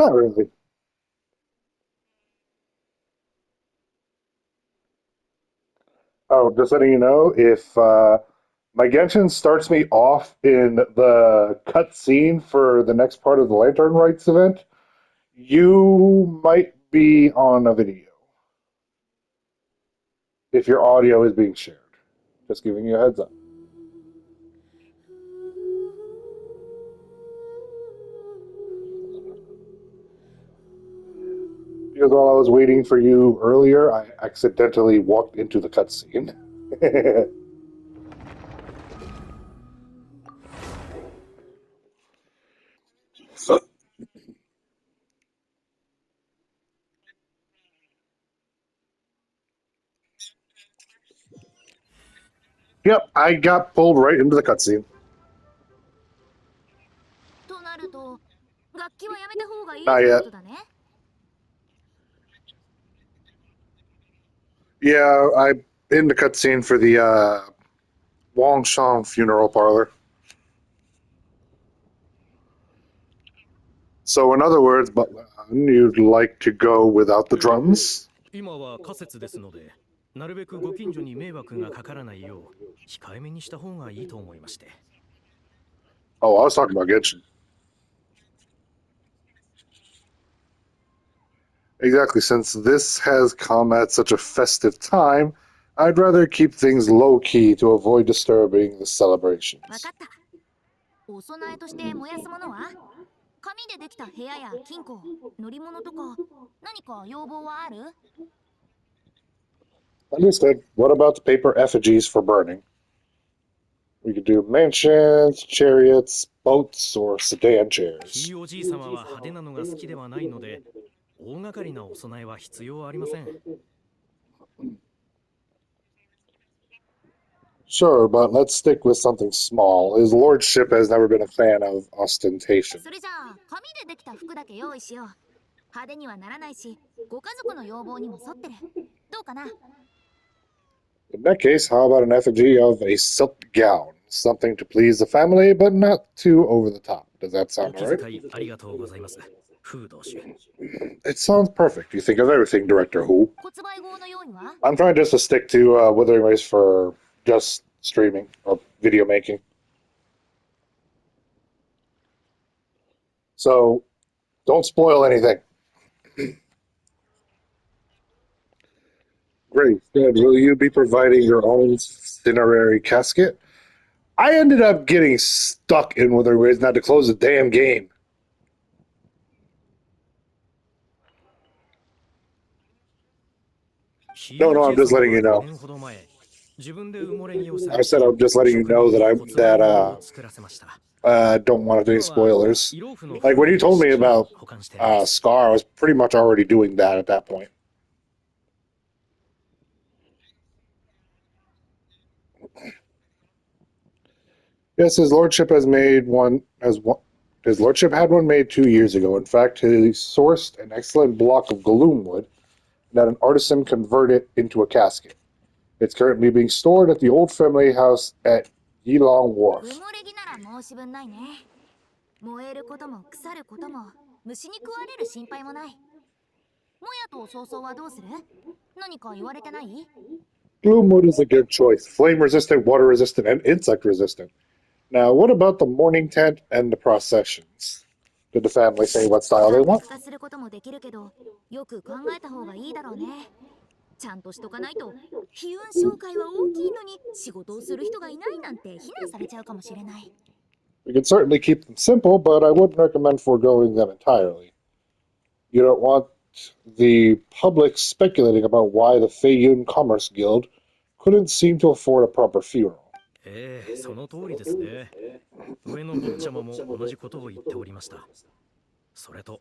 Not really. Oh, just letting you know, if my Genshin starts me off in the cutscene for the next part of the Lantern Rites event, you might be on a video if your audio is being shared. Just giving you a heads up. Because while I was waiting for you earlier, I accidentally walked into the cutscene. Yep, I got pulled right into the cutscene. となると、楽器はやめた方がいいっ Not てこ yet. とだね。Yeah, I'm in the cutscene for the Wongshan funeral parlor. So, in other words, but you'd like to go without the drums? 今は仮説ですので、なるべくご近所に迷惑がかからないよう控えめにした方がいいと思いまして。Oh, I was talking about Genshin. Exactly, since this has come at such a festive time, I'd rather keep things low key to avoid disturbing the celebrations. わかった。お供えとして燃やすものは紙でできた部屋や金庫、乗り物とか何か要望はある？ Understood. What about the paper effigies for burning? We could do mansions, chariots, boats, or sedan ひ chairs. いおじい様は派手なのが好きではないので、大掛かりなお供えは必要ありません。Sure, but let's stick with something small. His lordship has never been a fan of ostentation. それじゃあ紙でできた服だけ用意しよう。派手にはならないし、ご家族の要望にも沿ってる。どうかな？ In that case, how about an effigy of a silk gown? Something to please the family, but not too over the top. Does that お sound 気 alright? 遣いありがとうございます。風同士。It sounds perfect. You think of everything, Director Who. 骨売号のようには I'm trying just to stick to Withering Waste for just streaming or video making. So, don't spoil anything. Great. Good. Will you be providing your own cinerary casket? I ended up getting stuck in Withering Waste and had to close the damn game. No, I'm just letting you know. 年ほど前、自分で埋もれ木を探 I し、 said I'm just letting you know that I'm 骨盤 that を作らせました。 don't want to do any 今は spoilers. 色譜の Like when you told me about 保管してあります。 Scar, I was pretty much already doing that at that point. Yes, his lordship has made one. His lordship had one made 2 years ago. In fact, he sourced an excellent block of gloomwood and had an artisan convert it into a casket. It's currently being stored at the old family house at Yilong 埋 Wharf. もれ木なら申し分ないね。燃えることも腐ることも虫に食われる心配もない。もやと曹操はどうする？何か言われてない？ Gloomwood is a good choice. Flame resistant, water resistant, and insect resistant. Now, what about the morning tent and the processions? Did the family say what style they 簡 want? 略化することもできるけど、よく考えた方がいいだろうね。ちゃんとしとかないと、悲運商会は大きいのに仕事をする人がいないなんて非難されちゃうかもしれない。We can certainly keep them simple, but I wouldn't recommend foregoing them entirely. You don't want the public speculating about why the Feiyun Commerce Guild couldn't seem to afford a proper funeral. その通りですね。上の坊ちゃまも同じことを言っておりました。それと、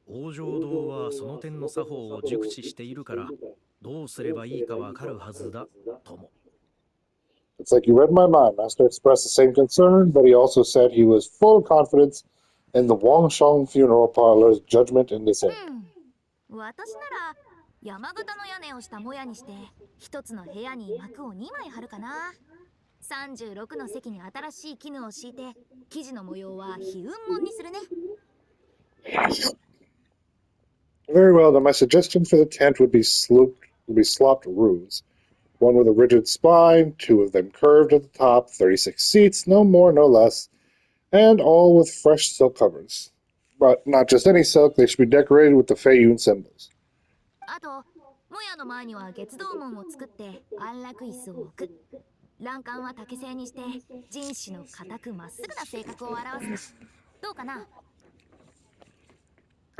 往生堂はその点の作法を熟知しているから、どうすればいいかわかるはずだとも。It's like you read my mind. Master expressed the same concern, but he also said he was full of confidence in the Wangshong funeral parlor's judgment in this area. 私なら山形の屋根をしたもやにして一つの部屋に幕を2枚貼るかな。36の席に新しい絹を敷いて生地の模様は悲運紋にするね。Very well, then my suggestion for the tent would be slopped roofs. One with a rigid spine, two of them curved at the top, 36 seats, no more, no less, and all with fresh silk covers. But not just any silk, they should be decorated with the Feiyun symbols. あともやの前には月道門を作って安楽椅子を置く。欄干は竹製にして人種の固くまっすぐな性格を表す。どうかな？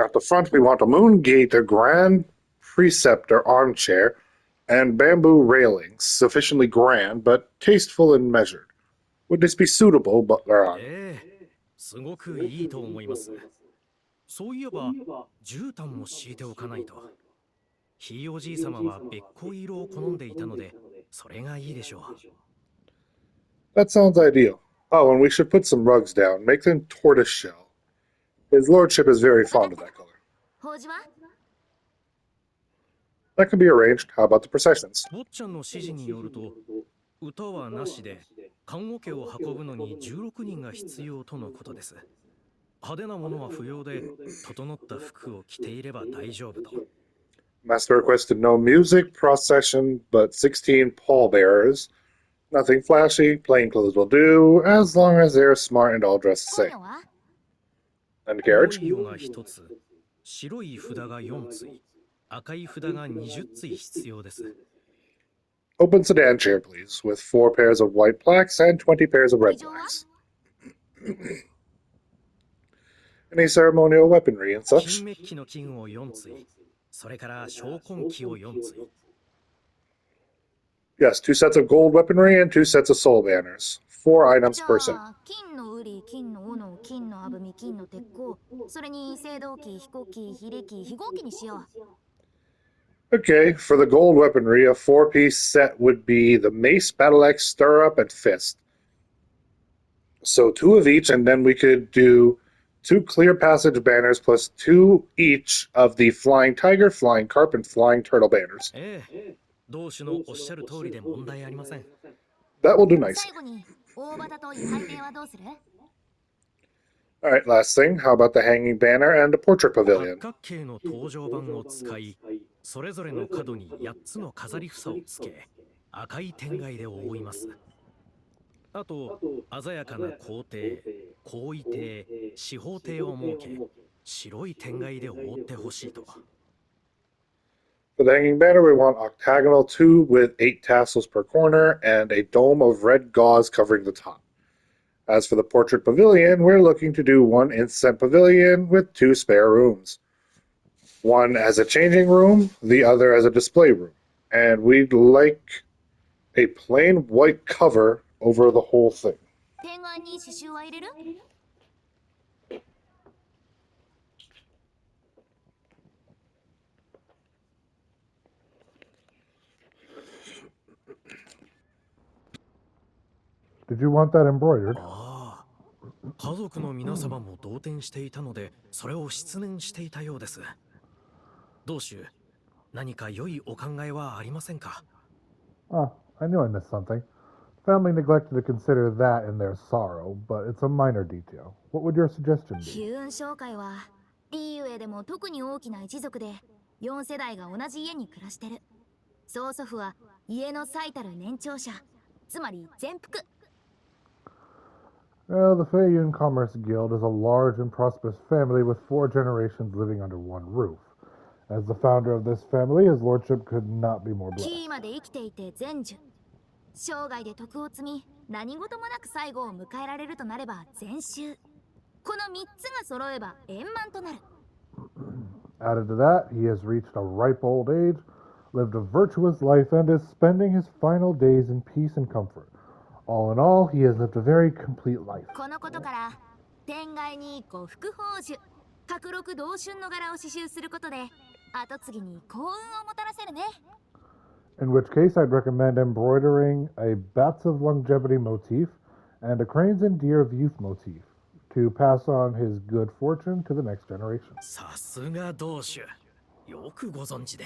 At the front, we want a moon gate, a grand preceptor armchair, and bamboo railings, sufficiently grand but tasteful and measured. Would this be suitable, Butler? すごくいいと思います。そういえば、絨毯も敷いておかないと。ひいおじい様はべっこい色を好んでいたので、それがいいでしょう。That sounds ideal. Oh, and we should put some rugs down. Make them tortoise shell. His lordship is very fond of that color. 法事は？ That can be arranged. How about the processions? 坊ちゃんの指示によると、歌はなしで、棺桶を運ぶのに16人が必要とのことです。派手なものは不要で、整った服を着ていれば大丈夫と。Master requested no music procession, but 16 pallbearers. Nothing flashy, plain clothes will do, as long as they're smart and all dressed the 今 same. 夜は？ And carriage? 青いが1つ、白い札が4対、赤い札が20対必要です。Open sedan chair, please, with 4 pairs of white plaques and 20 pairs of red plaques. Any ceremonial weaponry and 金 such? メッキの金を4対、それから昇魂旗を4対。Yes, 2 sets of gold weaponry and 2 sets of soul banners. 4 items じゃ per set. あ金の瓜、金の斧、金のあぶみ、金の鉄鋼、それに青銅器、飛行機、非力、非合機にしよう。 Okay, for the gold weaponry, a 4-piece set would be the mace, battle axe, stirrup, and fist. So 2 of each, and then we could do 2 clear passage banners plus 2 each of the flying tiger, flying carp, and flying turtle banners. 同種のおっしゃる通りで問題ありません。That will do nicely. 最後に大旗と位牌亭はどうする？ All right, last thing. How about the hanging banner and the portrait 八 pavilion? 角形の登場板を使い、それぞれの角に8つの飾り房をつけ、赤い天蓋で覆います。あと、鮮やかな皇帝、皇位帝、司法帝を設け、白い天蓋で覆ってほしいと。For the hanging banner, we want octagonal tube with 8 tassels per corner and a dome of red gauze covering the top. As for the portrait pavilion, we're looking to do 1 incense pavilion with 2 spare rooms. One as a changing room, the other as a display room. And we'd like a plain white cover over the whole thing. 天眼に刺繍は入れる？ Did you want that embroidered? ああ、家族の皆様も動転していたので、それを失念していたようです。同種、何か良いお考えはありませんか？ Oh, I knew I missed something. Family neglected to consider that in their sorrow, but it's a minor detail. What would your suggestion 悲 be? 運商会はリーユエでも特に大きな一族で4世代が同じ家に暮らしてる。曽祖父は家の最たる年長者、つまり全福。 Well, the Feiyun Commerce Guild is a large and prosperous family with 4 generations living under one roof. As the founder of this family, his lordship could not be more キ blessed. ーまで生きていて前寿。生涯で徳を積み、何事もなく最後を迎えられるとなれば全集。この3つが揃えば円満となる。 Added to that, he has reached a ripe old age, lived a virtuous life, and is spending his final days in peace and comfort. All in all, he has lived a very complete life. このことから天外に呉服宝珠、格六同春の柄を刺繍することで後継ぎに幸運をもたらせるね。 In which case, I'd recommend embroidering a Bats of Longevity motif and a Cranes and Deer of Youth motif to pass on his good fortune to the next generation. さすが同種、よくご存知で。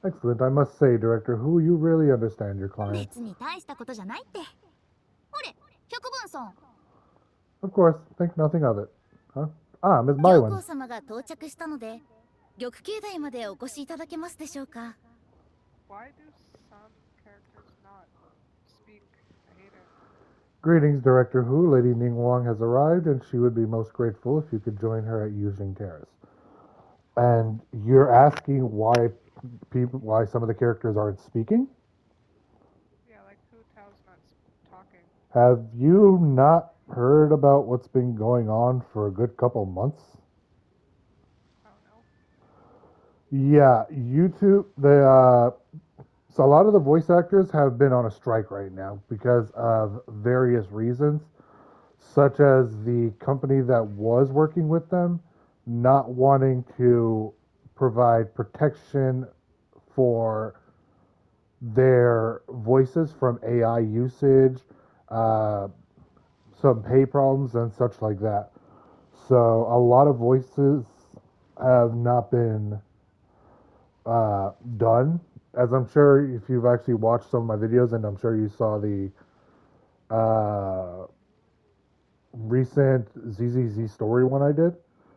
Excellent, I must say, Director, who you really understand your client. 別に大したことじゃないって。ほれ、百文さん。 Of course, think nothing of it. Huh? Ah, Miss 教皇 Bywin. 様が到着したので玉球台までお越しいただけますでしょうか。 Why do some characters not speak? I hate it. Greetings, Director Hu. Lady Ning Wang has arrived, and she would be most grateful if you could join her at Yujing Terrace. And you're asking why some of the characters aren't speaking? Yeah, like Hu Tao's not talking. Have you not heard about what's been going on for a good couple months? I don't know. Yeah, YouTube. So a lot of the voice actors have been on a strike right now because of various reasons, such as the company that was working with them not wanting to provide protection for their voices from AI usage, uh, some pay problems, and such like that. So a lot of voices have not been done. As I'm sure if you've actually watched some of my videos, and I'm sure you saw the recent ZZZ story one I did,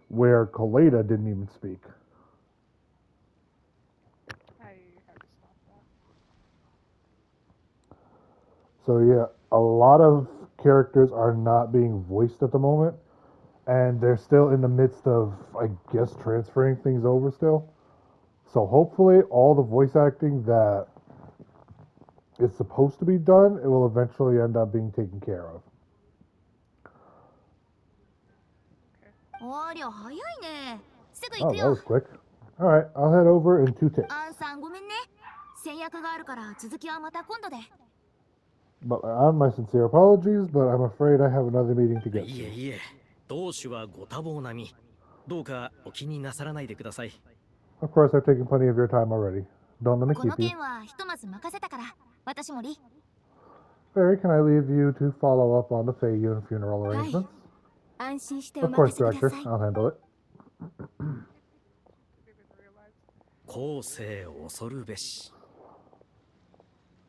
where Kaleda didn't even speak. I had to stop that. So yeah, a lot of characters are not being voiced at the moment, and they're still in the midst of, I guess, transferring things over still. So hopefully, all the voice acting that is supposed to be done, it will eventually end up being taken care of. ありゃ早いね。すぐ行 Oh, く that よ。 was quick. All right, I'll head over in 2 ticks. アンさんごめんね。制約があるから続きはまた今度で。 But on my sincere apologies, but I'm afraid I have another meeting to get いえ to. いえ、同種はご多忙並み。どうかお気になさらないでください。 Of course, I've taken plenty of your time already. Don't let me この keep you. 件はひとまず任せたから、私もリ。 Barry, can I leave you to follow up on the Feiyun funeral arrangements? 安心してお Of course, 任せくだ Director. さい。 I'll handle it. Didn't even realize. 後世恐るべし。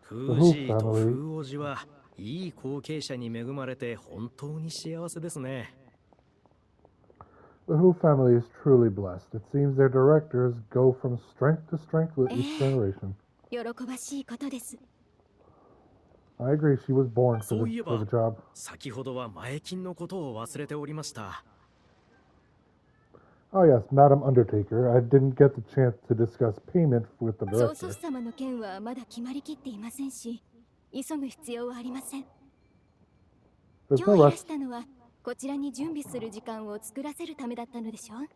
The フー Hu ジーと family. フーおじはいい後継者に恵まれて本当に幸せですね。 The Hu family is truly blessed. It seems their directors go from strength to strength with each generation. 喜ばしいことです。 I agree, she was born そういえ for ば the job. 先ほどは前金のことを忘れておりました。 Oh yes, Madam Undertaker. I didn't get the chance to discuss payment with the 総 director. 祖様の件はまだ決まりきっていませんし、急ぐ必要はありません。 There's 今 no 日いら rush. したのはこちらに準備する時間を作らせるためだったのでしょう。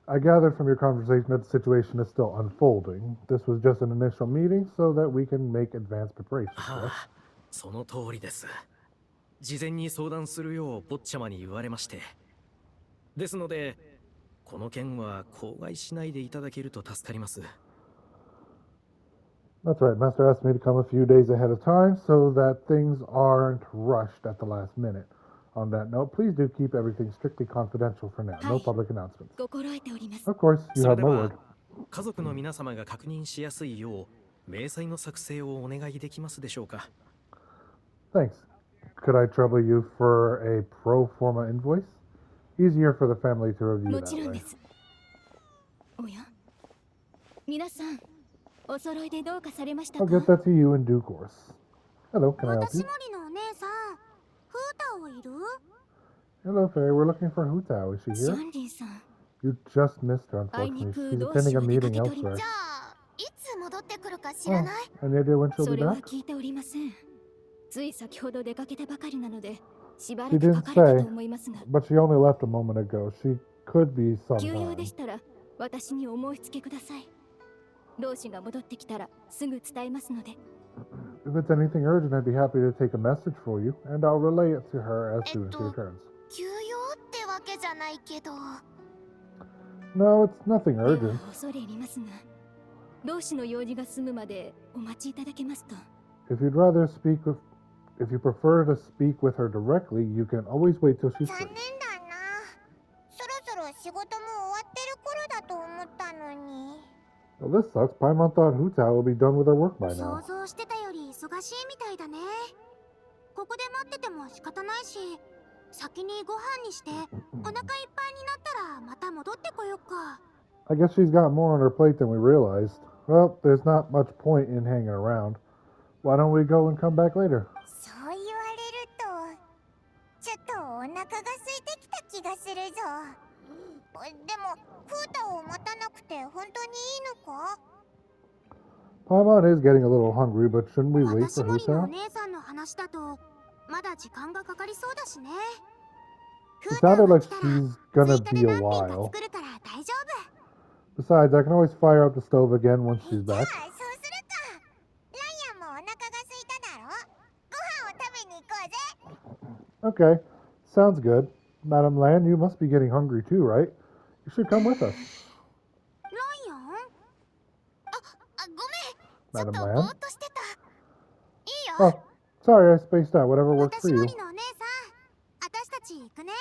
I gathered from your conversation that the situation is still unfolding. This was just an initial meeting so that we can make advanced preparations, は correct? あ、その通りです。事前に相談するよう坊ちゃまに言われまして。ですので、この件は口外しないでいただけると助かります。 That's right. Master asked me to come a few days ahead of time so that things aren't rushed at the last minute. On that note, please do keep everything strictly confidential for now. No Hi. public announcements. 心得ております。 Of course, you それ have で my は word. 家族の皆様が確認しやすいよう明細の作成をお願いできますでしょうか。 Thanks. Could I trouble you for a pro forma invoice? Easier for the family to review も that ちろん way. です。おや、皆さん、お揃いでどうかされましたか？ I'll get that to you in due course. Hello, can I help 私 you? 森のお姉さん、フータオいる？ Hello, Fairy. We're looking for Hutao. Is she シャ here? ンリンさん。 You just missed her, あいに unfortunately. く She's 同 attending 志 a を出か meeting け取り。 elsewhere. じゃあ、いつ戻ってくるか知 Oh, らない？ any idea when she'll そ be れは back? 聞いておりません。つい先ほど出かけたばかりなので、しばら She く didn't かかるか say, と思いますが、 but she only left a moment ago. She could be 急用 sometime. でしたら私にお申し付けください。老師が戻ってきたらすぐ伝えますので。 If it's anything urgent, I'd be happy to take a message for you, and I'll relay it to her as soon as she returns. 急用ってわけじゃないけど。 No, it's nothing では urgent. 恐れ入りますが、老師の用事が済むまでお待ちいただけますと。 If you'd rather speak with, if you prefer to speak with her directly, you can always wait till she's 残 free. 念だな。そろそろ仕事も終わってる頃だと思ったのに。 Well, this sucks. Paimon thought Hutao will be done with her work by 想 now. 像してたより忙しいみたいだね。ここで待ってても仕方ないし、先にご飯にしてお腹いっぱいになったらまた戻ってこようか。I guess she's got more on her plate than we realized. Well, there's not much point in hanging around. Why don't we go and come back later? そう言われるとちょっとお腹が空いてきた気がするぞ。でもフータを待たなくて本当にいいのか？ Paimon is getting a little hungry, but shouldn't we wait 私 for 森のお Husao? 姉さんの話だとまだ時間がかかりそうだしね。 It フータ sounded が like 来たら she's 追 gonna 加 be で a 何品か while. 作るから大丈夫。 Besides, I can always fire up the stove again once じ she's ゃ back. あそうするか。ライアンもお腹が空いただろ。ご飯を食べに行こうぜ。 Okay, sounds good. Madam Lan, you must be getting hungry too, right? You should come with us. ライアン？ごめん。ちょっ Madam とぼ Lan? ーっとしてた。いいよ。 Oh, sorry, I spaced out. Whatever works 私 for 森 you. のお姉さん。私たち行くね。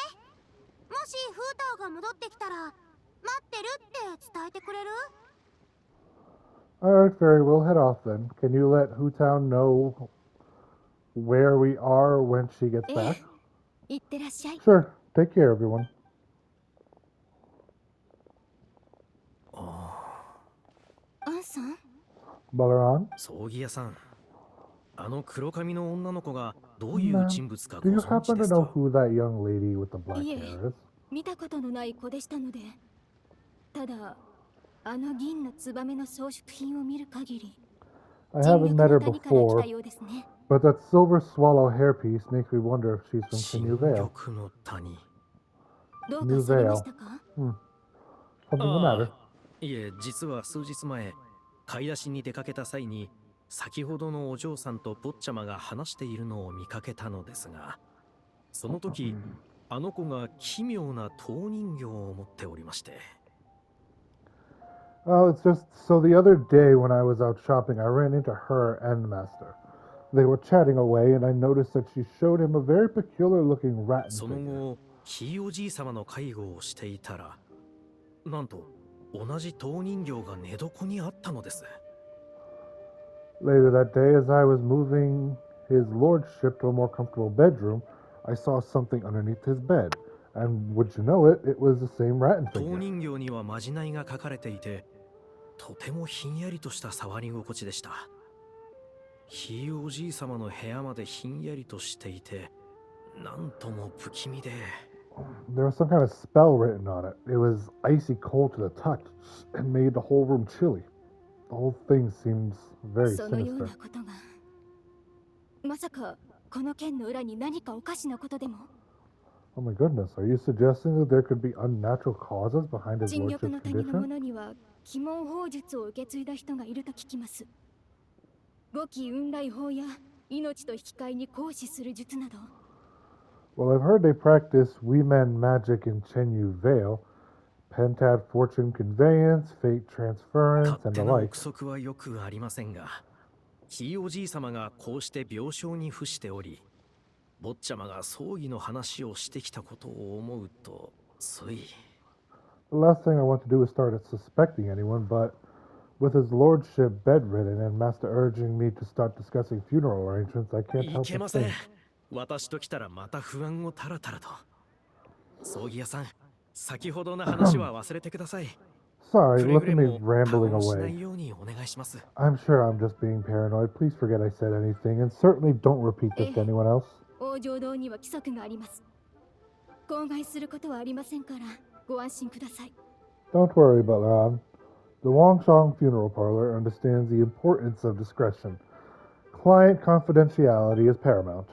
もしフーターが戻ってきたら待ってるって伝えてくれる？ Alright, Fairy, we'll head off then. Can you let Hutao know where we are when she gets え back? え、いってらっしゃい。 Sure. Take care, everyone. アンさん？ Balaran? 葬儀屋さん、あの黒髪の女の子がどういう Ma'am, 人物か do ご you 存知 happen で to す know か？ who that young lady with the black Yeah. hair is? 見たことのない子でしたので。ただ、あの銀のツバメの装飾品を見る限り、 I 人 haven't 力 met の her 谷から来た before, ようですね。 but that silver swallow hairpiece makes me wonder if she's from 新 Sinew Vale. 玉の谷。どうかされましたか？ Something the あ matter? あ、いえ、実は数日前、買い出しに出かけた際に、先ほどのお嬢さんと坊ちゃまが話しているのを見かけたのですが、その時、あの子が奇妙な陶人形を持っておりまして。Oh, it's just so the other day when I was out shopping, I ran into her and the master. They were chatting away, and I noticed that she showed him a very peculiar looking rattan その figure. 後、ひいおじい様の介護をしていたら、なんと同じ陶人形が寝床にあったのです。Later that day, as I was moving his lordship to a more comfortable bedroom, I saw something underneath his bed. And would you know it, it was the same rattan 陶 figure. 人形にはまじないが書かれていて、とてもひんやりとした触り心地でした。ひいおじい様の部屋までひんやりとしていて、なんとも不気味で。There was some kind of spell written on it. It was icy cold to the touch and made the whole room chilly. The whole thing seems very そのよう sinister. なことが。まさか、この件の裏に何かおかしなことでも？ Oh my goodness, are you suggesting that there could be unnatural causes behind his 人力 lordship's の谷の condition? 者には鬼門法術を受け継いだ人がいると聞きます。五鬼雲来法や命と引き換えに行使する術など。 Well, I've heard they practice Wee Men magic in Chenyu Vale, Pentad fortune conveyance, fate transference, 勝 and 手 the な like. 憶測はよくありませんが、ひいおじい様がこうして病床に伏しており、坊ちゃまが葬儀の話をしてきたことを思うと、つい。The last thing I want to do is start suspecting anyone, but with his lordship bedridden and master urging me to start discussing funeral arrangements, I can't い help け but ません。 think. 私と来たらまた不安をたらたらと。葬儀屋さん、先ほどの話は忘れてください。 Sorry, くれ look ぐ at れ me も過 rambling 言しな away. いようにお願いします。 I'm sure I'm just being paranoid. Please forget I said anything, and certainly don't repeat this to anyone else. 王城堂には規則があります。口外することはありませんから、ご安心ください。 Don't worry, Butler. The Wangshong Funeral Parlor understands the importance of discretion. Client confidentiality is paramount.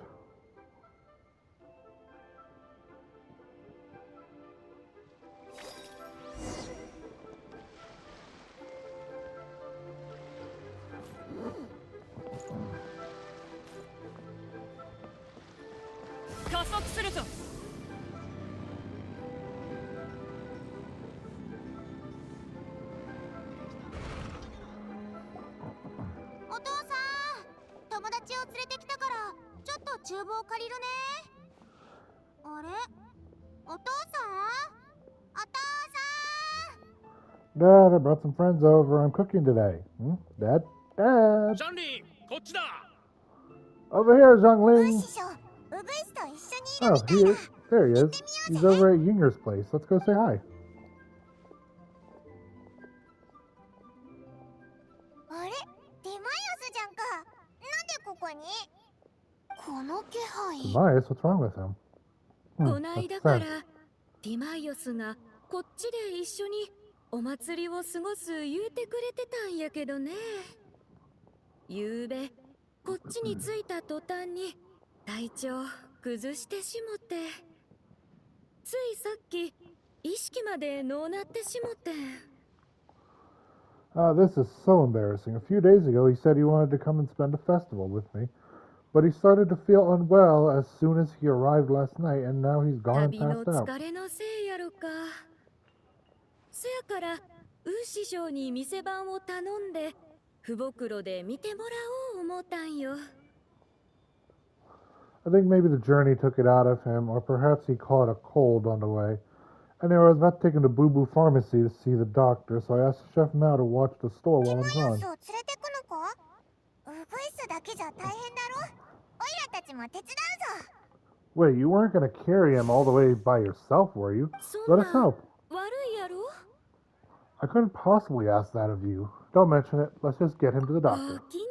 Dad, I brought some friends over. I'm cooking today. Dad? Dad! ジャンリー、こっちだ。 Over here, Zhongling! 師匠、ウグイスと一緒にいる Oh, みたいだ。 there he is. He's over at Yinger's place. Let's go say hi. この気配。 Timaeus, what's wrong with him? こな That's いだから sense. ティマイオスがこっちで一緒にお祭りを過ごす言うてくれてたんやけどね。ゆうべこっちに着いた途端に体調崩してしもて、ついさっき意識までのうなってしもて。This is so embarrassing. A few days ago, he said he wanted to come and spend a festival with me, but he started to feel unwell as soon as he arrived last night, and now he's gone and 旅の passed out. 疲れのせいやろか。せやからウー師匠に店番を頼んで不袋で見てもらおう思ったんよ。 I think maybe the journey took it out of him, or perhaps he caught a cold on the way. Anyway, I was about to take him to Boo Boo Pharmacy to see the doctor, so I asked Chef Mao to watch the store ティ while マ I'm イオ gone. スを連れてくのか？ウグイスだけじゃ大変だろ？オイラたちも手伝うぞ。 Wait, you weren't going to carry him all the way by yourself, were you? そ Let ん us な help. 悪いやろ。 I couldn't possibly ask that of you. Don't mention it. Let's just get him to the お doctor. おきに。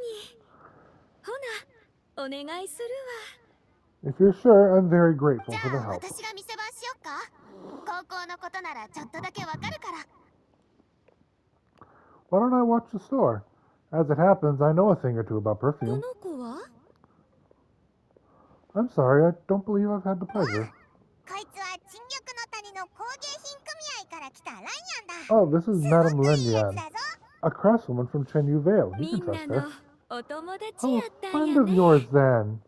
ほな、お願いする If you're sure, I'm very じ grateful ゃ for the あ help. 私が店番しよっか？高校のことならちょっとだけわかるから。 Why don't I watch the store? As it happens, I know a thing or two about わ。こ perfume. の子は I'm sorry, I don't believe I've had the pleasure. こいつは陳緑の谷の工芸品組合から来たライアンだ。 Oh, this is す Madame ごくいいやつ Lenyan, だぞ。 a craftswoman from Chenyu Vale. You み can んな trust の her. お友達 Oh, や a ったん friend や of ね。 yours then.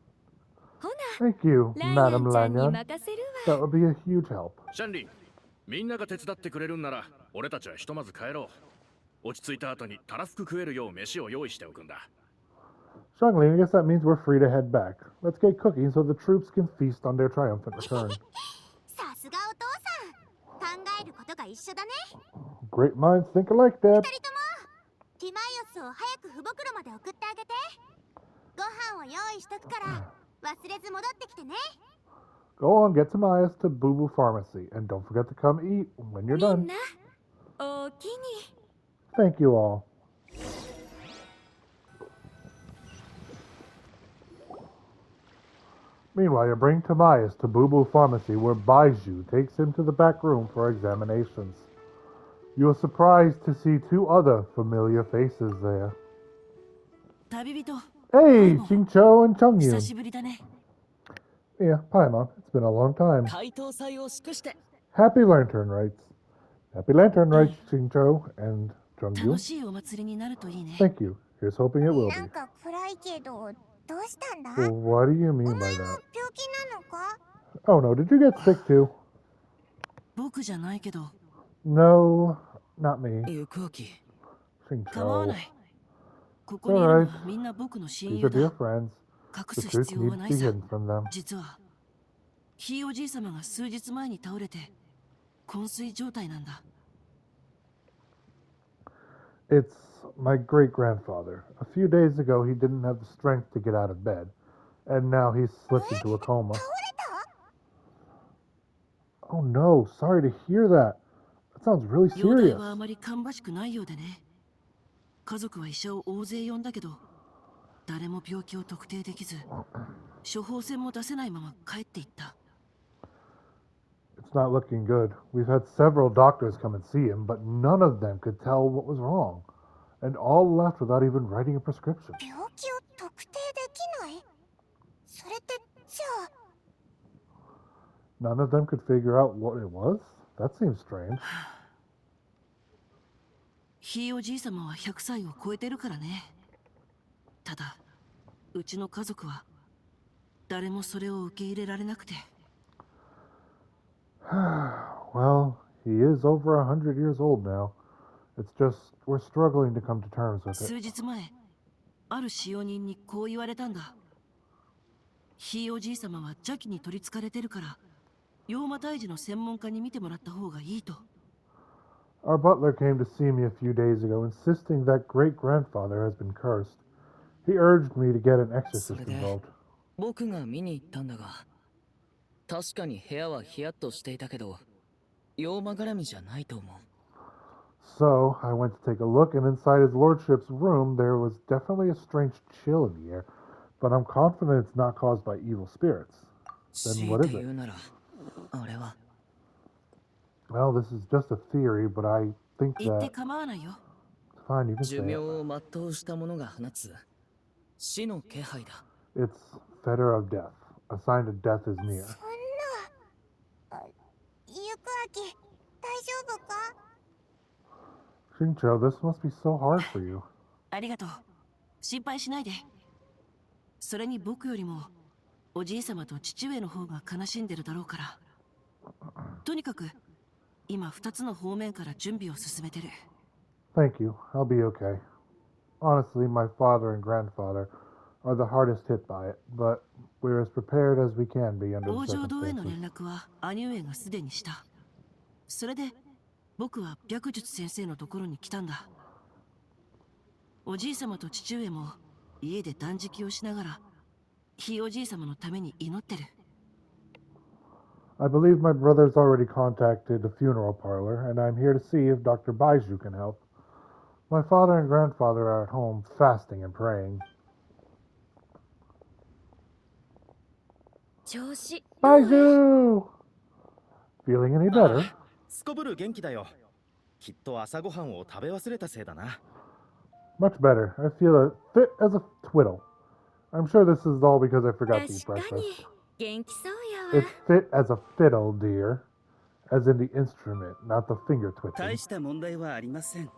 ほな、 Thank you, ライアン Madame ちゃんに Lanyon. 任せる That わ。 would be a huge help. シャンリン、みんなが手伝ってくれるんなら俺たちはひとまず帰ろう。落ち着いた後にたらふく食えるよう飯を用意しておくんだ。 Shangli, I guess that means we're free to head back. Let's get cooking so the troops can feast on their triumphant return. さすがお父さん。考えることが一緒だね。 Great minds think alike, 二 Dad. 人ともティマイオスを早く不袋まで送ってあげて。ご飯を用意しとくから忘れず戻ってきてね。 Go on, get Timaeus to Boo Boo Pharmacy, and don't forget to come eat when you're み done. んな、おおきに。 Thank you all. Meanwhile, you bring Timaeus to Boo Boo Pharmacy, where Baiju takes him to the back room for examinations. You are surprised to see two other familiar faces there. 旅人、 Hey, Paimon. Chingcho and 久 Chungyun. しぶりだね。 Yeah, Paimon, it's been a long time. 解凍祭を祝して Happy Lantern Rites. Happy Lantern Rites, Chingcho and 楽 Chungyun. しいお祭りになるといいね。 Thank you. Here's hoping it will な be. んか暗いけど、どうしたんだ？ Well, what do you お mean 前 by も that? 病気なのか？ Oh no, did you get sick too? 僕じゃないけど、 No, not me. 行こき。 Chingcho. 構わない。ここにいるのは Alright. みんな僕の親 These 友 are dear だ。 friends. 隠 The す truth 必要は needs な to い be さ。 hidden from them. 実は、ひいおじい様が数日前に倒れて、昏睡状態なんだ。 It's my great grandfather. A few days ago, he didn't have the strength to get out of bed, and now he's slipped into a coma. 倒れた？ Oh no, sorry to hear that. That sounds really 容体 serious. はあまり芳しくないようでね。家族は医者を大勢呼んだけど、誰も病気を特定できず、処方箋も出せないまま帰っていった。 It's not looking good. We've had several doctors come and see him, but none of them could tell what was wrong, and all left without even writing a prescription. 病気を特定できない？それってじゃあ None of them could figure out what it was? That seems strange. ひいおじい様は100歳を超えてるからね。ただ、うちの家族は誰もそれを受け入れられなくて。 Well, he is over 100 years old now. It's just we're struggling to come to terms with 数 it. 日前、ある使用人にこう言われたんだ。ひいおじい様は邪気に取りつかれてるから、妖魔退治の専門家に見てもらった方がいいと。 Our butler came to see me a few days ago, insisting that great grandfather has been cursed. He urged me to get an exorcist それで involved. 僕が見に行ったんだが、確かに部屋はヒヤッとしていたけど、妖魔絡みじゃないと思う。 So I went to take a look, and inside his lordship's room there was definitely a strange chill in the air. But I'm confident it's not caused by evil spirits. Then 強 what い is て it? 言うなら、あれは Well, this is just a theory, but I think 言って that... 構わないよ。 Fine, you can 寿 say 命 it. を全うした者が放つ死の気配だ。 It's fetter of death. A sign that death is near. そんな。ゆくあき、大丈夫か？ Shincho, this must be so hard for you. ありがとう。心配しないで。それに僕よりもおじい様と父上の方が悲しんでるだろうから。とにかく今2つの方面から準備を進めてる。 Thank you. I'll be okay. Honestly, my father and grandfather are the hardest hit by it, but we're as prepared as we can be under 王 the 城堂への circumstances. 連絡は兄上がすでにした。それで僕は白術先生のところに来たんだ。おじい様と父上も家で断食をしながらひいおじい様のために祈ってる。 I believe my brother's already contacted the funeral parlor, and I'm here to see if Dr. Baiju can help. My father and grandfather are at home fasting and praying. 調子 Baiju! Feeling any あ better? あ、すこぶる元気だよ。きっと朝ごはんを食べ忘れたせいだな。 Much better. I feel a fit as a twiddle. I'm sure this is all because I forgot to eat 確かに breakfast. 元気そうやわ It's fit as a fiddle, dear. As in the instrument, not the finger 大 twitching. した問題はありません。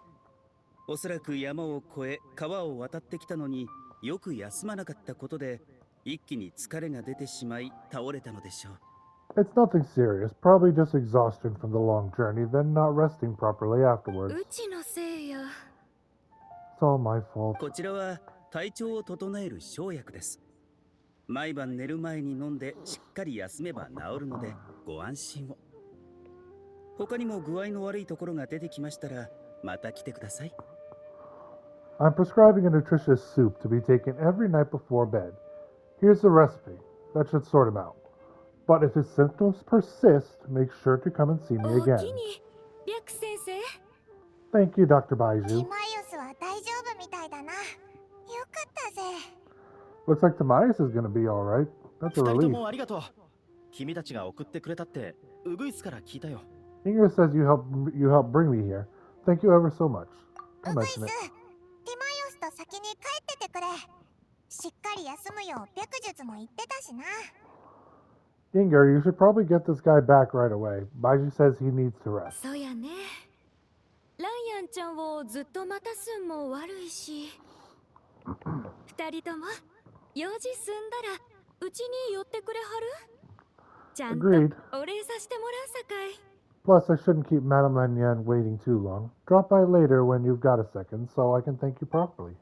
おそらく山を越え川を渡ってきたのによく休まなかったことで一気に疲れが出てしまい倒れたのでしょう。 It's nothing serious, probably just exhaustion from the long journey, then not resting properly afterwards. うちのせいや It's all my fault. こちらは体調を整える生薬です。毎晩寝る前に飲んでしっかり休めば治るのでご安心を。他にも具合の悪いところが出てきましたらまた来てください。 I'm prescribing a nutritious soup to be taken every night before bed. Here's the recipe. That should sort him out. But if his symptoms persist, make sure to come and see me おお again. きに白先生 Thank you, Dr. ティ Baiju. マイオスは大丈夫みたいだな。よかったぜ。 Looks like Tomias is going to be alright. That's 二 a 人と relief. もありがとう。君たちが送ってくれたってウグイスから聞いたよ。 Inger says you helped bring me here. Thank you ever so much. ウ I'll グイス、 mention ティ it. マイオスと先に帰っててくれ。しっかり休むよう白術も言ってたしな。 Inger, you should probably get this guy back right away. Baiju says he needs to rest. そうやねライアンちゃんをずっと待たすんも悪いし二人とも用事済んだらうちに寄ってくれはるちゃんと Agreed. お礼させてもらうさかい Plus, I shouldn't keep Madame Lanyan waiting too long. Drop by later when you've got a second so I can thank you properly.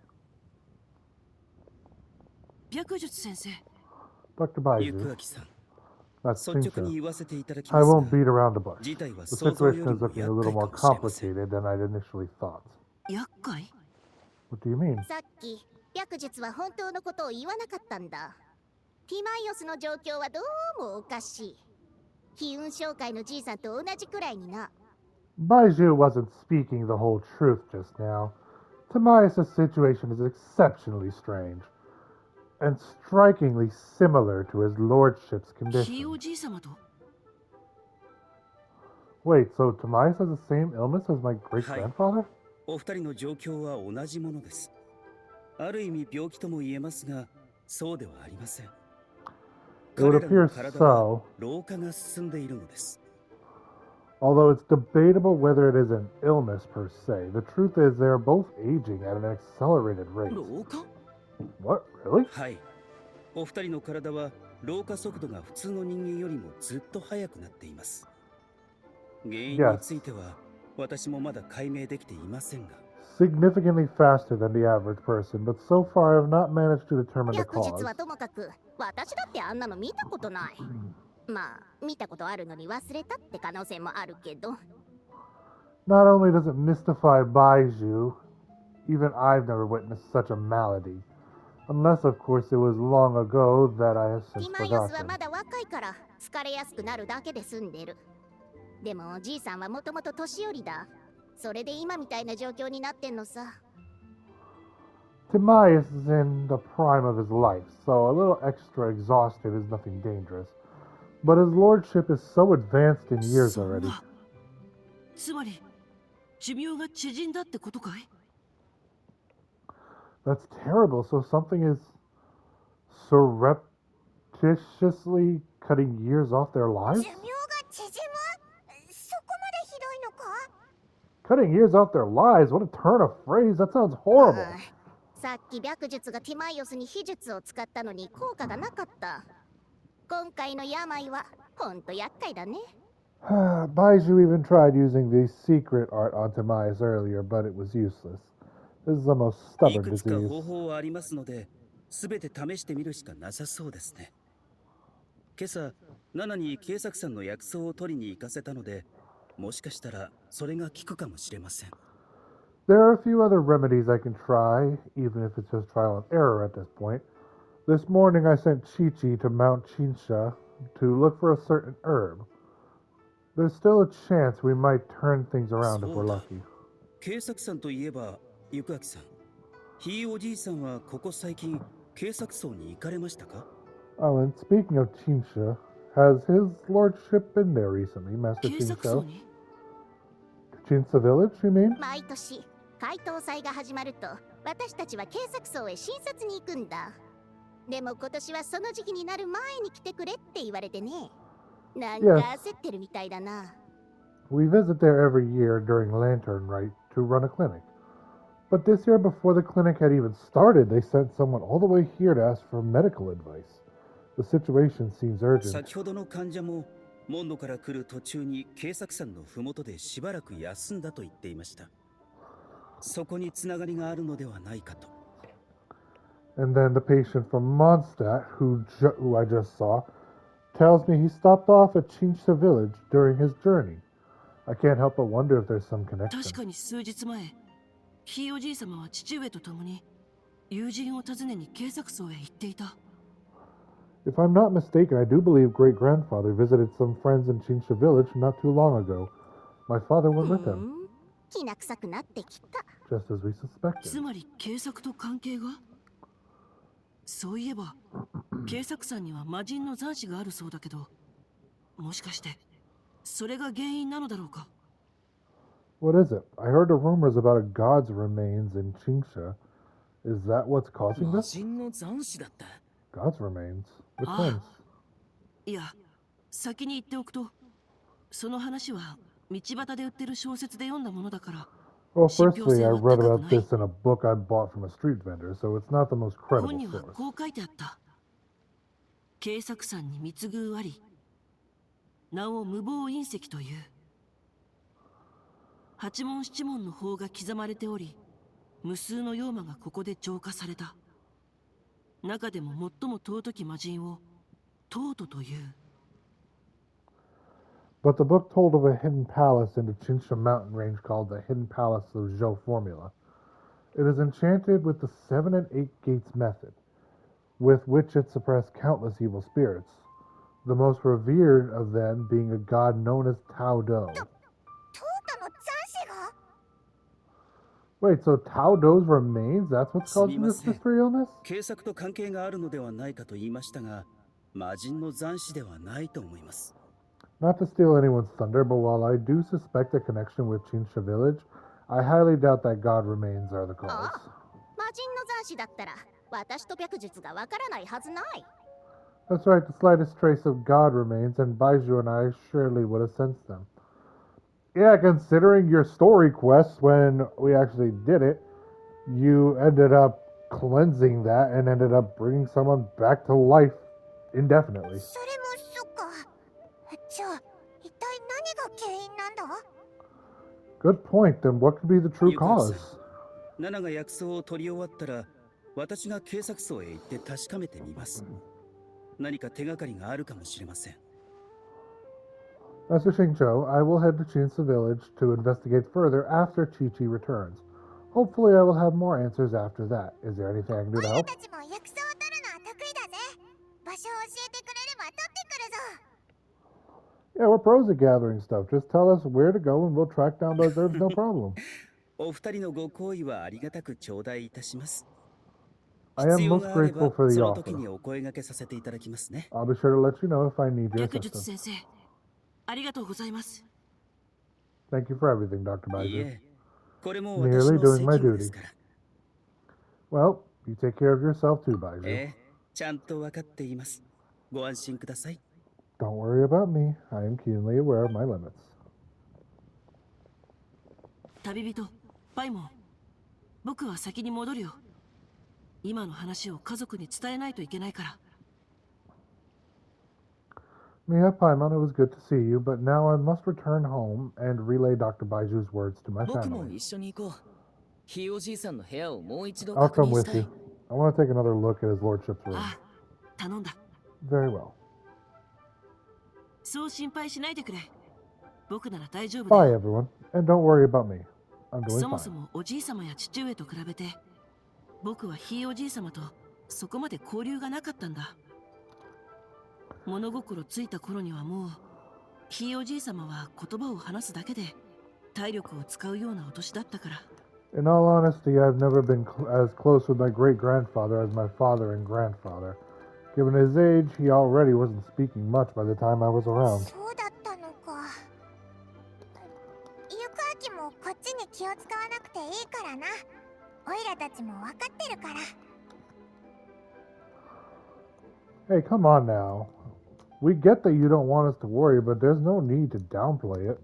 白術先生。 Dr. ゆく Baiju, あきさん、 that's 率直に Shincho. 言わせていただき I ます won't が、 beat around the bush. 事態は The 想像よ situation り is も looking a 厄 little 介 more かもしれません。 complicated than I'd initially thought. 厄介？ What do you mean? さっき白術は本当のことを言わなかったんだ。ティマイオスの状況はどうもおかしい。悲運商会のじいさんと同じくらいにな。 Baiju wasn't speaking the whole truth just now. Tomias' situation is exceptionally strange, and strikingly similar to his lordship's ひい condition. おじい様と？ Wait, so Tomias has the same illness as my great Hi. grandfather? お二人の状況は同じものです。ある意味病気とも言えますが、そうではありません。 It would 彼ら appear の体は so, 老化が進んでいるのです。 although it's debatable whether it is an illness per se. The truth is they are both aging at an accelerated rate. 老化？ What, really? はい。お二人の体は老化速度が普通の人間よりもずっと速くなっています。原因に Yes. ついては私もまだ解明できていませんが、 Significantly faster than the average person, but so far I have not managed to determine the 白術 cause. はともかく、私だってあんなの見たことない。まあ、見たことあるのに忘れたって可能性もあるけど。 Not only does it mystify Baiju, even I've never witnessed such a malady. Unless, of course, it was long ago that I have テ since ィマイオスは forgotten. まだ若いから疲れやすくなるだけで済んでる。でもおじいさんはもともと年寄りだ。それで今みたいな状況になってんのさ。Timaeus is in the prime of his life, so a little extra exhausted is nothing dangerous. But his lordship is so advanced in years そん already. な。つまり、寿命が縮んだってことかい？ That's terrible. So something is surreptitiously cutting years off their 寿 lives? 命が縮む？そこまでひどいのか？ Cutting years off their lives? What a turn of phrase. That sounds horrible. さっき白術がティマイオスに秘術を使ったのに効果がなかった。今回の病はほんと厄介だね。Baiju even tried using the secret art on Timaeus earlier, but it was useless. This is the most い stubborn くつか disease. 方法はありますので、すべて試してみるしかなさそうですね。今朝、ナナに警察さんの薬草を取りに行かせたので、もしかしたらそれが効くかもしれません。There are a few other remedies I can try, even if it's just trial and error at this point. This morning I sent Chi-Chi to Mount Chinsha to look for a certain herb. There's still a chance we might turn things around if we're そうだ。 lucky. 警察さんといえば、ゆくあきさん。ひいおじいさんはここ最近、警察層に行かれましたか？ Oh, and speaking of Chinsha, has his lordship been there recently, Master 警察署 Chinsha? に？ Chinsha Village, you mean? 毎年解凍祭が始まると私たちは警察層へ診察に行くんだ。でも今年はその時期になる前に来てくれって言われてね。なんか Yes. 焦ってるみたいだな。We visit there every year during Lantern Rite to run a clinic. But this year, before the clinic had even started, they sent someone all the way here to ask for medical advice. The situation seems urgent. 先ほどの患者も、モンドから来る途中に警察さんのふもとでしばらく休んだと言っていました。そこにつながりがあるのではないかと。And then the patient from Mondstadt, who I just saw, tells me he stopped off at Chinsha Village during his journey. I can't help but wonder if there's some 確 connection. かに数日前、ひいおじい様は父上と共に友人を訪ねに警察署へ行っていた。If I'm not mistaken, I do believe great-grandfather visited some friends in Chinsha Village not too long ago. My father went with him, きな臭くなってきた。 just as we つ suspected. まり警察と関係が？そういえば、警察さんには魔人の残滓があるそうだけど、もしかしてそれが原因なのだろうか？ What is it? I heard the rumors about a god's remains in Chingsha. Is that what's causing 魔 this? 人の残滓だった。 God's remains? Which Ah. ones? いや、先に言っておくと、その話は道端で売ってる小説で読んだものだから、 Well, 信憑 firstly, 性 I は read 高く about ない。 this in a book I bought from a street vendor, so it's not the most 本 credible には source. こう書いてあった。警察さんに貢ぐあり、名を無謀隕石という。八文七文の法が刻まれており、無数の妖魔がここで浄化された。中でも最も尊き魔人をトートという。 But the book told of a hidden palace in the Chinsha mountain range called the Hidden Palace of Zhou Formula. It is enchanted with the 7 and 8 gates method, with which it suppressed countless evil spirits, the most revered of them being a god known as Tao Do. トータの残滓が？ Wait, so Tao Do's remains? That's what's すみ causing ま this せん。 mystery illness? 警察と関係があるのではないかと言いましたが、魔人の残滓ではないと思います。 Not to steal anyone's thunder, but while I do suspect a connection with Chinsha Village, I highly doubt that god remains are the cause. 魔人の残滓だったら私と白術がわからないはずない。 That's right, the slightest trace of god remains, and Baiju and I surely would have sensed them. Yeah, considering your story quests when we actually did it, you ended up cleansing that and ended up bringing someone back to life indefinitely. それもそっか。じゃあ一体何が原因なんだ？ Good point, then what could be the true ゆかあきさん、 cause? ナナが薬草を取り終わったら、私が警察層へ行って確かめてみます。何か手がかりがあるかもしれません。 Master Xingqiu, I will head to Chinsa Village to investigate further after Chi-Chi returns. Hopefully I will have more answers after that. Is there anything I can do to 俺 help? たちも薬草を取るのは得意だぜ。場所を教えてくれれば取ってくるぞ。 Yeah, we're pros at gathering stuff. Just tell us where to go and we'll track down those herbs, no problem. お二人のご好意はありがたく頂戴いたします。I am 必要 most があれ grateful ば for そ the の時 offer. にお声掛けさせていただきますね。 I'll be sure to let you know if I need your 白術 assistance. 先生、ありがとうございます。 Thank you for everything, Dr. いい Baizu. え、これも私 Merely の doing 責 my 務で duty. すから。 Well, you take care of yourself too, Baizu. ええ、ちゃんと分かっています。ご安心ください。 Don't worry about me. I am keenly aware of my limits. 旅人、パイモン、僕は先に戻るよ。今の話を家族に伝えないといけないから。 Mia Paimon, it was good to see you, but now I must return home and relay Dr. Baiju's words to my 僕も family. 一緒に行こう。ひいおじいさんの部屋をもう一度 I'll 確 come 認し with たい you. I want to take another look at his lordship's room. ああ、頼んだ。 Very well. そう心配しないでくれ。僕なら大丈夫だ Bye, よ。 everyone, and don't worry about me. I'm doing そもそ fine. もおじい様や父上と比べて、僕はひいおじい様とそこまで交流がなかったんだ。物心ついた頃にはもう、ひいおじい様は言葉を話すだけで体力を使うようなお年だったから。 In all honesty, I've never been as close with my great-grandfather as my father and grandfather. Given his age, he already wasn't speaking much by the time I was around. そうだったのか。ゆくあきもこっちに気を使わなくていいからな。おいらたちも分かってるから。 Hey, come on now. We get that you don't want us to worry, but there's no need to downplay it.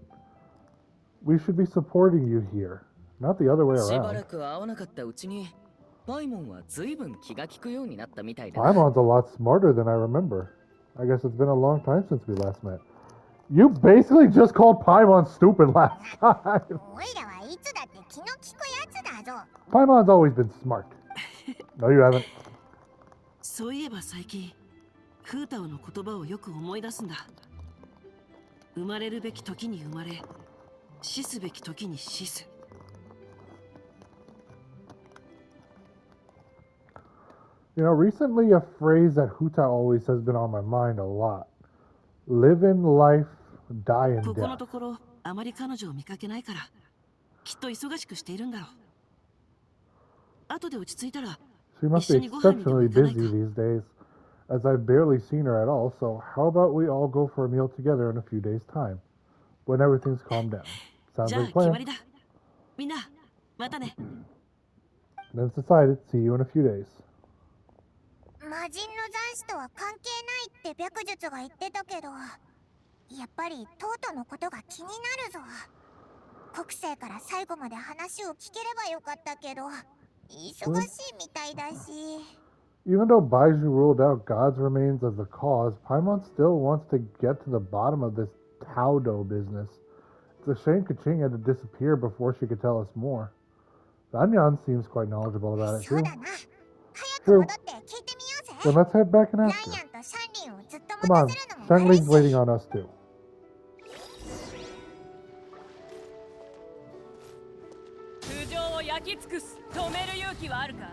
We should be supporting you here, not the other way しば around. らく会わなかったうちに、パイモンは随分気が利くようになったみたいだな。 Paimon's a lot smarter than I remember. I guess it's been a long time since we last met. You basically just called Paimon stupid last time. おいらはいつだって気の利くやつだぞ。 Paimon's always been smart. No, you haven't. そういえば最近、フータオの言葉をよく思い出すんだ。生まれるべき時に生まれ、死すべき時に死す。 You know, recently a phrase that Huta always has been on my mind a lot. Live in life, die in ここの death. ところ、あまり彼女を見かけないから、きっと忙しくしているんだろう。後で落ち着いたら、 She must be exceptionally busy these days, as I've barely seen her at all, so how about we all go for a meal together in a few days' time, when everything's calmed down? Sounds じゃあ like a 決ま plan. りだ。みんな、またね。 Then it's decided. See you in a few days. 魔人の残死とは関係ないって白術が言ってたけど、やっぱりトートのことが気になるぞ。国生から最後まで話を聞ければよかったけど、忙しいみたいだし。 Even though Baiju ruled out God's remains as the cause, Paimon still wants to get to the bottom of this Taodo business. It's a shame Kaching had to disappear before she could tell us more. Danyan seems quite knowledgeable about it そう too. だな。早く戻って聞いてみようぜ。 Then let's head back and ラ ask イ her. アンとシャンリンをずっと Come 待 on, たせるのも悪い Shangling's し。 waiting on us too. 通常を焼き尽くす。止める勇気はあるか。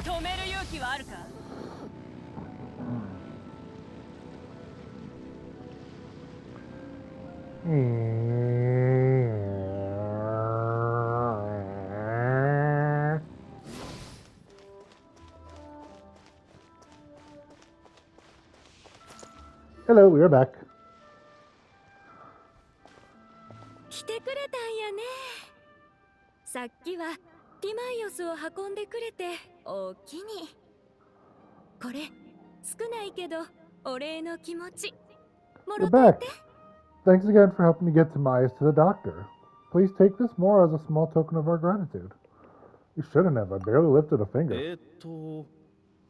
止める勇気はあるか。 Hello, we are back. 来てくれたんやね。さっきはティマイオスを運んでくれておおきに。これ少ないけどお礼の気持ちも You're ろとい back. て。 Thanks again for helping me get Timaeus to the doctor. Please take this more as a small token of our gratitude. You shouldn't have. I barely lifted a finger.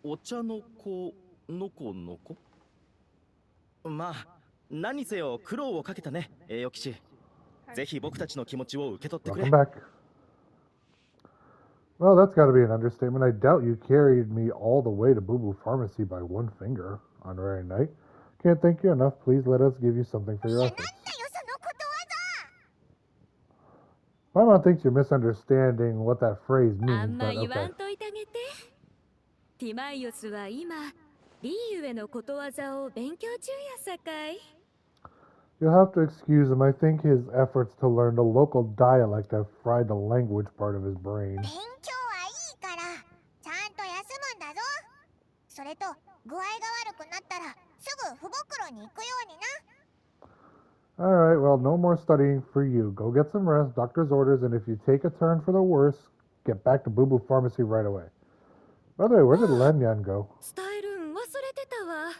お茶の子のこのこ。まあ、何せよ苦労をかけたね、栄誉騎士。ぜひ僕たちの気持ちを受け取ってくれ。 Welcome back. Well, that's got to be an understatement. I doubt you carried me all the way to Boo Boo Pharmacy by one finger on Rare Night. Can't thank you enough. Please let us give you something for い your や、なんだ efforts. よそのことわざ。My mom thinks you're misunderstanding what that phrase あ means, んま but 言わ okay. んといてあげて。ティマイオスは今リーユへのことわざを勉強中やさかい。 You'll have to excuse him. I think his efforts to learn the local dialect have fried the language part of his brain. 勉強はいいから、ちゃんと休むんだぞ。それと、具合が悪くなったら、すぐ不袋に行くようにな。Alright, well, no more studying for you. Go get some rest, doctor's orders, and if you take a turn for the worse, get back to Boo Boo Pharmacy right away. By the way, where did Lanyan go? 伝えるん忘れてたわ。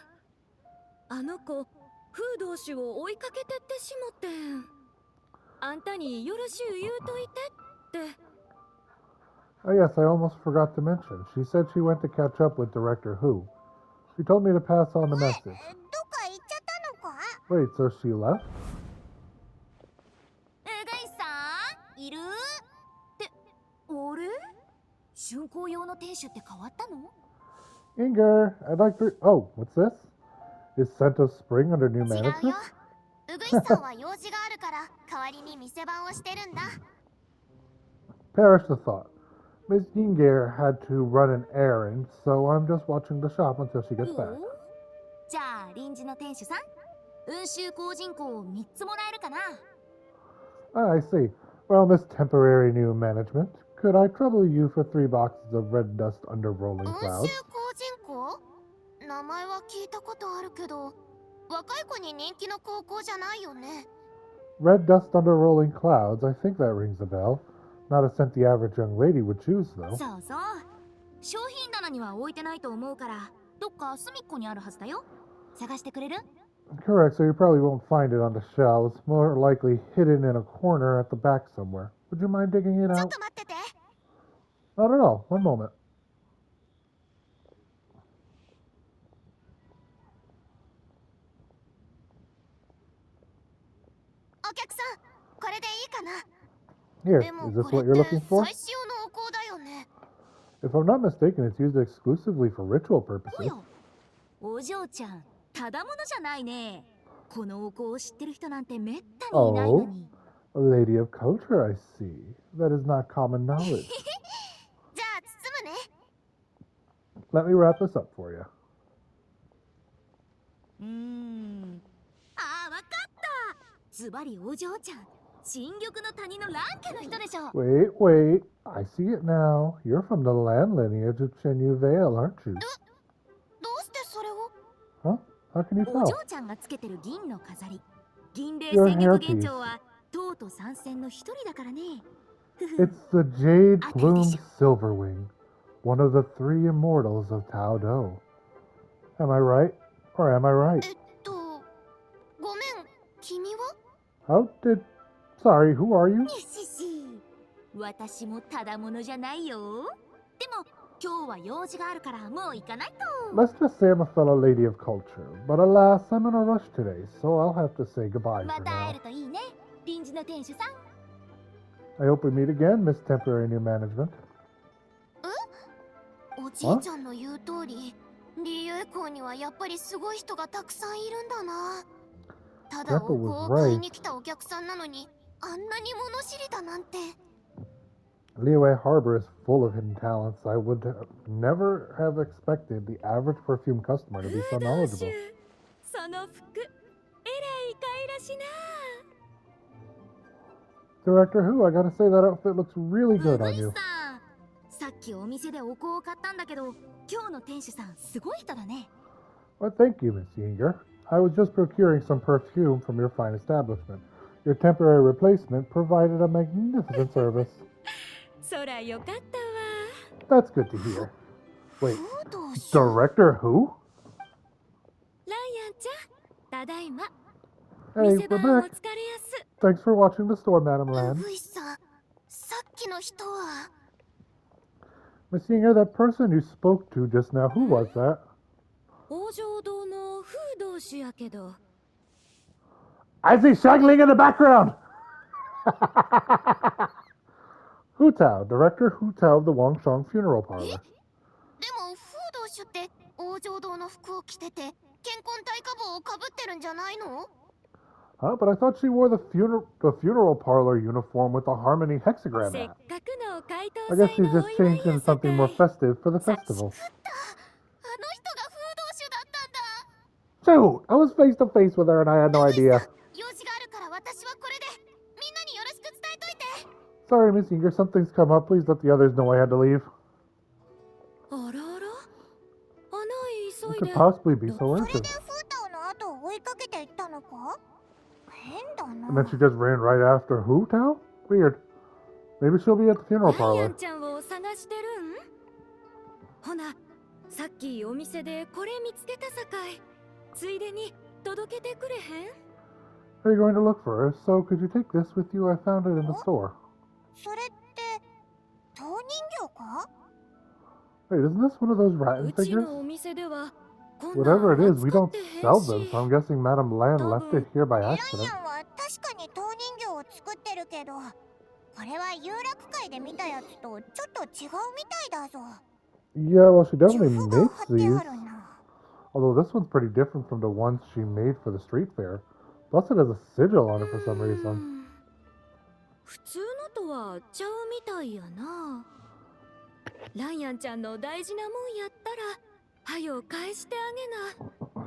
あの子フード氏を追いかけてってしもてん。あんたによろしゅう言うといてって。 Oh yes, I almost forgot to mention. She said she went to catch up with Director Who. She told me to pass on the message. どっか行っちゃったのか？ Wait, so she left? うぐいさんいるってあれ竣工用の店主って変わったの？ Inger, I'd like to... Oh, what's this? Is Sento Spring under new 違うよ。 management? うぐいさんは用事があるから代わりに店番をしてるんだ。 Perish the thought. Miss Inger had to run an errand, so I'm just watching the shop until she gets お back. うじゃあ臨時の店主さん運州工人口を3つもらえるかな？ Ah, I see. Well, Miss Temporary New Management, could I trouble you for 3 boxes of red dust under rolling 運 clouds? 州工人校？名前は聞いたことあるけど、若い子に人気の高校じゃないよね。 Red dust under rolling clouds, I think that rings a bell. Not a scent the average young lady would choose, though. そうそう商品棚には置いてないと思うからどっか隅っこにあるはずだよ。探してくれる？ Correct, so you probably won't find it on the shelves. More likely hidden in a corner at the back somewhere. Would you mind digging it ちょっ out? と待ってて。 Not at all. One moment. お客さん、これでいいかな？ Here, でも is this これ what っ you're て looking for? 最使用のお香だよね。 If I'm not mistaken, it's used exclusively for ritual お purposes. やお嬢ちゃんただものじゃないね。このお香を知ってる人なんてめったにいないのに。 A lady of culture, I see. That is not common knowledge. じゃあ包むね。 Let me wrap this up for you. あわかったズバリお嬢ちゃん新緑の谷のラン家の人でしょ。 Wait. I see it now. You're from the land lineage of Chenyu Vale, aren't you? どうしてそれを？ Huh? How can you お tell? 嬢ちゃんがつけてる銀の飾り銀霊 Your 戦 hairpiece. 略現長はとうと参戦の一人だからね。 It's the Jade I Plumed think Silverwing, one of the 3 immortals of Tao Do. Am I right? Or am I right? ごめん、君は？ How did... Sorry, who are you? よしし私もただものじゃないよ。でも今日は用事があるからもう行かないと。 Let's just say I'm a fellow lady of culture, but alas, I'm in a rush today, so I'll have to say goodbye ま for た会え now. るといいね臨時の店主さん。 I hope we meet again, Miss Temporary New Management. おじいちゃんの言う通り、リーユエ校にはやっぱりすごい人がたくさんいるんだな。ただお香を買いに来たお客さんなのに、あんなに物知りだなんて。 Liyue Harbor is full of hidden talents. I would never have expected the average perfume customer to be so フード knowledgeable. シュその服えらいかいらしな。 Director Who, I gotta say that outfit looks really う good ぐ on い you. さんさっきお店でお香を買ったんだけど今日の店主さんすごい人だね。 Well, thank you, Miss Yinger. I was just procuring some perfume from your fine establishment. Your temporary replacement provided a magnificent service. そらよかったわ。 That's good to hear. Wait, フードシュ。 Director Who? ライアンちゃんただいま。 Hey, 店 we're 番お back. 疲れやす。 Thanks for watching the store, Madam う Land. ぐいさん、さっきの人は？ Miss Yinger, that person you spoke to just now, who was that? 王城堂のフード氏やけど。 I see Shagling in the background! Hu Tao, Director Hu Tao of the Wangshong Funeral Parlor. でもフードシュって王城堂の服を着てて、健康体下帽をかぶってるんじゃないの？ Huh? But I thought she wore the funeral parlor uniform with the Harmony hexagram せっ hat. かくの回答 I guess 祭 she のお just 祝 changed いや into さ something か more い festive for the しく festival. ったあの人が風道種だったんだ Shoot! I was face to face with her and I had no うぐいさ idea. ん用事があるから私はこれでみんなによろしく伝えといて Sorry, Miss Eager, something's come up. Please let the others know I had to leave. あらあらあない What 急い could で possibly be so それ urgent? でフータオの後を追いかけていったのか変だ And then she な just ran right after who, Tao? Weird. Maybe she'll be at the funeral ライア parlor. ンちゃんを探してるんほなさっきお店でこれ見つけたさかいついでに届けてくれへん Are you going to look for her? So could you take this with you? I found it in the store. それって陶人形か Wait, isn't this one of those Rattan うち figures? のお店ではこんな Whatever ん it is, we 扱っ don't てへ sell ん them, し so I'm guessing Madame Lan left it here by ライ accident. アンは確かに陶人形を作ってるけどこれは有楽会で見たやつとちょっと違うみたいだぞ Yeah, well, she 呪 definitely 符が makes 貼って these. あるな Although this one's pretty different from the ones she made for the street fair. Plus it has a sigil on it for some う reason. ん普通のとはちゃうみたいやなライアンちゃんの大事なもんやったらはよ返してあげな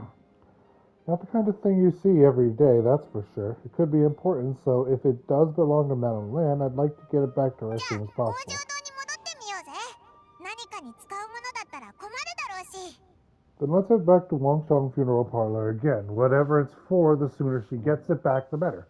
Not the kind of thing you see every day, that's for sure. It could be important, so if it does belong to Madame Lan, I'd like to get it back to her as じゃ soon あ as 王 possible. 城堂に戻ってみようぜ何かに使うものだったら困るだろうし Then let's head back to Wangchong Funeral Parlor again. Whatever it's for, the sooner she gets it back, the better.